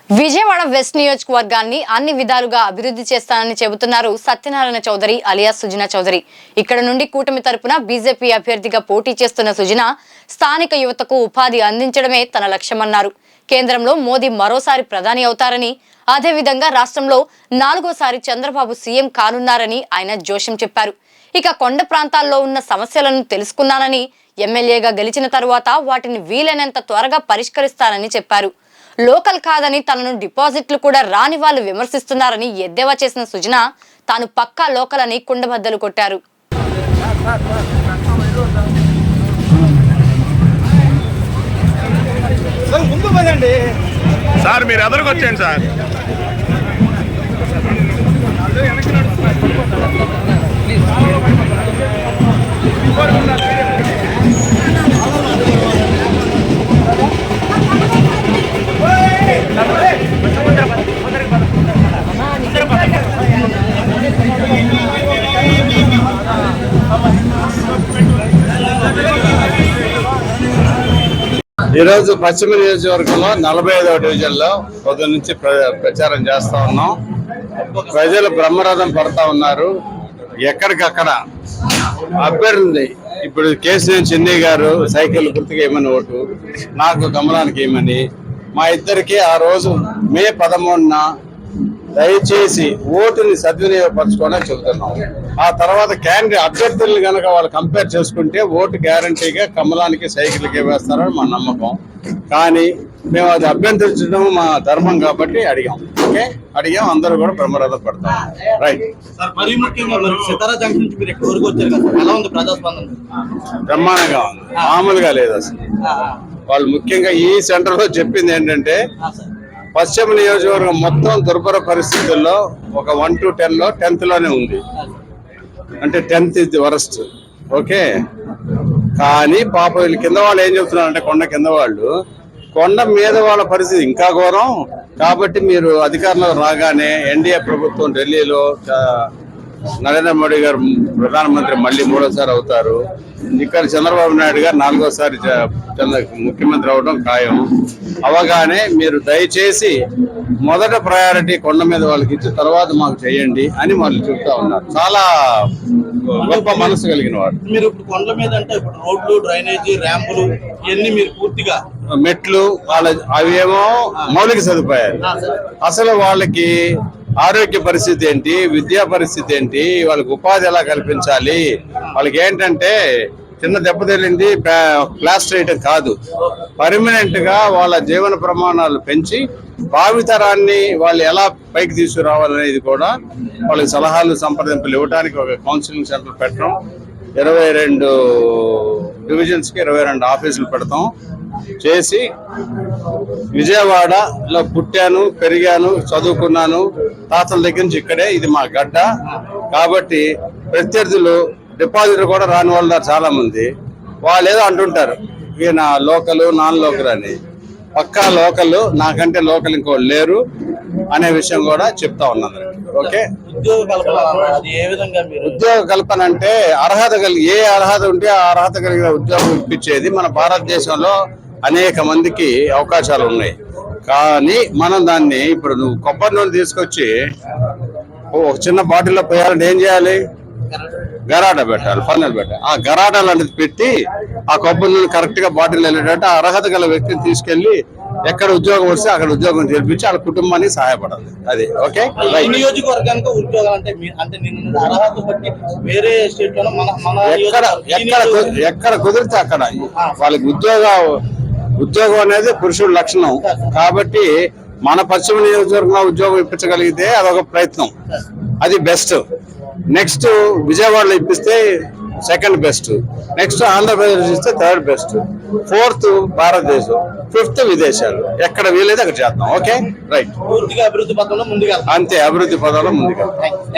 Vijayawada west నియోజకవర్గాన్ని అన్ని విధాలుగా అభివృద్ధి చేస్తానని చెబుతున్నారు సత్యనారాయణ చౌదరి అలియాస్ సుజనా చౌదరి. ఇక్కడ నుండి కూటమి తరపున బీజేపీ అభ్యర్థిగా పోటీ చేస్తున్న సుజనా స్థానిక యువతకు ఉపాధి అందించడమే తన లక్ష్యమన్నారు. కేంద్రంలో మోదీ మరోసారి ప్రధాని అవుతారని, అదేవిధంగా రాష్ట్రంలో 4వ సారి చంద్రబాబు సీఎం కానున్నారని ఆయన జోషం చెప్పారు. ఇక కొండ ప్రాంతాల్లో ఉన్న సమస్యలను తెలుసుకున్నానని, ఎమ్మెల్యేగా గెలిచిన తరువాత వాటిని వీలైనంత త్వరగా పరిష్కరిస్తానని చెప్పారు. లోకల్ కాదని తనను డిపాజిట్లు కూడా రాని వాళ్ళు విమర్శిస్తున్నారని ఎద్దేవా చేసిన సుజనా తాను పక్కా లోకల్ అని కుండబద్దలు కొట్టారు. సార్ మీరు ఎదురుకు వచ్చేయండి సార్. ఈరోజు పశ్చిమ నియోజకవర్గంలో 45వ డివిజన్లో పొద్దున్న నుంచి ప్రచారం చేస్తా ఉన్నాం. ప్రజలు బ్రహ్మరథం పడతా ఉన్నారు. ఎక్కడికక్కడ అభ్యర్థి ఇప్పుడు కేసీఆర్ చెన్నై గారు సైకిల్ గుర్తుగా ఏమని ఓటు, నాకు కమలానికి ఏమని, మా ఇద్దరికి ఆ రోజు మే 13న దయచేసి ఓటుని సద్వినియోగపరచుకోవడానికి చెబుతున్నాం. ఆ తర్వాత క్యాండిడేట్ అభ్యర్థుల్ని కనుక వాళ్ళు కంపేర్ చేసుకుంటే ఓటు గ్యారంటీగా కమలానికి సైకిల్కి వేస్తారని మా నమ్మకం. కానీ మేము అది అభ్యర్థించడం మా ధర్మం కాబట్టి అడిగాం. ఓకే, అడిగాం. అందరూ కూడా బ్రహ్మరథం పడతాం. రైట్. బ్రహ్మాండంగా ఉంది, మామూలుగా లేదు అసలు. వాళ్ళు ముఖ్యంగా ఈ సెంటర్ లో చెప్పింది ఏంటంటే పశ్చిమ నియోజకవర్గం మొత్తం దుర్భర పరిస్థితుల్లో ఒక 1 to 10లో 10th లోనే ఉంది. అంటే 10th is the worst. Okay, కానీ పాప వీళ్ళు కింద వాళ్ళు ఏం చెప్తున్నారంటే కొండ కింద వాళ్ళు, కొండ మీద వాళ్ళ పరిస్థితి ఇంకా ఘోరం. కాబట్టి మీరు అధికారంలో రాగానే ఎన్డీఏ ప్రభుత్వం ఢిల్లీలో నరేంద్ర మోడీ గారు ప్రధానమంత్రి మళ్ళీ 3వ సారి అవుతారు. ఇక్కడ చంద్రబాబు నాయుడు గారు 4వ సారి ముఖ్యమంత్రి అవడం ఖాయం. అవగానే మీరు దయచేసి మొదట ప్రయారిటీ కొండ మీద వాళ్ళకి ఇచ్చి తర్వాత మాకు చేయండి అని వాళ్ళు చెప్తా ఉన్నారు. చాలా గొప్ప మనసు కలిగిన వాడు. మీరు ఇప్పుడు కొండ మీద అంటే ఇప్పుడు రోడ్లు, డ్రైనేజీ, ర్యాంపులు ఇవన్నీ మీరు పూర్తిగా మెట్లు అవేమో మౌలిక సదుపాయాలు. అసలు వాళ్ళకి ఆరోగ్య పరిస్థితి ఏంటి, విద్యా పరిస్థితి ఏంటి, వాళ్ళకి ఉపాధి ఎలా కల్పించాలి, వాళ్ళకి ఏంటంటే చిన్న దెబ్బతగిలింది ప్లాస్టర్ వేయటం కాదు, పర్మనెంట్ గా వాళ్ళ జీవన ప్రమాణాలు పెంచి భావితరాన్ని వాళ్ళు ఎలా పైకి తీసుకురావాలనేది కూడా వాళ్ళకి సలహాలు సంప్రదింపులు ఇవ్వడానికి ఒక కౌన్సిలింగ్ సెంటర్ పెట్టడం, 22 డివిజన్స్ కి 22 ఆఫీసులు పెడతాం చేసి, విజయవాడలో పుట్టాను, పెరిగాను, చదువుకున్నాను, తాతల దగ్గర నుంచి ఇక్కడే, ఇది మా గడ్డ. కాబట్టి ప్రత్యర్థులు డిపాజిట్ కూడా రాని వాళ్ళు చాలా మంది. వాళ్ళు ఏదో అంటుంటారు ఈయన లోకల్ నాన్ లోకల్ అని. పక్కా లోకల్, నాకంటే లోకల్ ఇంకోళ్ళు లేరు అనే విషయం కూడా చెప్తా ఉన్నాను. ఓకే, ఉద్యోగ కల్పన అంటే అర్హత ఏ అర్హత ఉంటే ఆ అర్హత కలిగిన ఉద్యోగం ఇప్పించేది. మన భారతదేశంలో అనేక మందికి అవకాశాలు ఉన్నాయి. కానీ మనం దాన్ని ఇప్పుడు నువ్వు కొబ్బరి నూనె తీసుకొచ్చి ఒక చిన్న బాటిల్లో పోయాలంటే ఏం చేయాలి? గరాటా పెట్టాలి, ఫర్నల్ పెట్టాలి. ఆ గరాటా లాంటిది పెట్టి ఆ కొబ్బరి నూనె కరెక్ట్ గా బాటిల్ వెళ్ళేటట్టు ఆ అర్హత గల వ్యక్తిని తీసుకెళ్లి ఎక్కడ ఉద్యోగం వస్తే అక్కడ ఉద్యోగం చేర్పించి వాళ్ళ కుటుంబానికి సహాయపడాలి. అది ఓకే. నియోజకవర్గానికి ఉద్యోగాలు అంటే అర్హత బట్టి వేరే స్టేట్ లో ఎక్కడ కుదిరితే అక్కడ వాళ్ళకి ఉద్యోగం అనేది పురుషుడి లక్షణం. కాబట్టి మన పశ్చిమ నియోజకవర్గంలో ఉద్యోగం ఇప్పించగలిగితే అదొక ప్రయత్నం, అది బెస్ట్. నెక్స్ట్ విజయవాడలో ఇప్పిస్తే 2nd బెస్ట్, నెక్స్ట్ ఆంధ్రప్రదేశ్ ఇస్తే 3rd బెస్ట్, 4th భారతదేశం, 5th విదేశాలు. ఎక్కడ వీలైతే అక్కడ చేద్దాం. Okay, right. పూర్తిగా అభివృద్ధి పథంలో ముందుగా, అంతే, అభివృద్ధి పథంలో ముందుగా.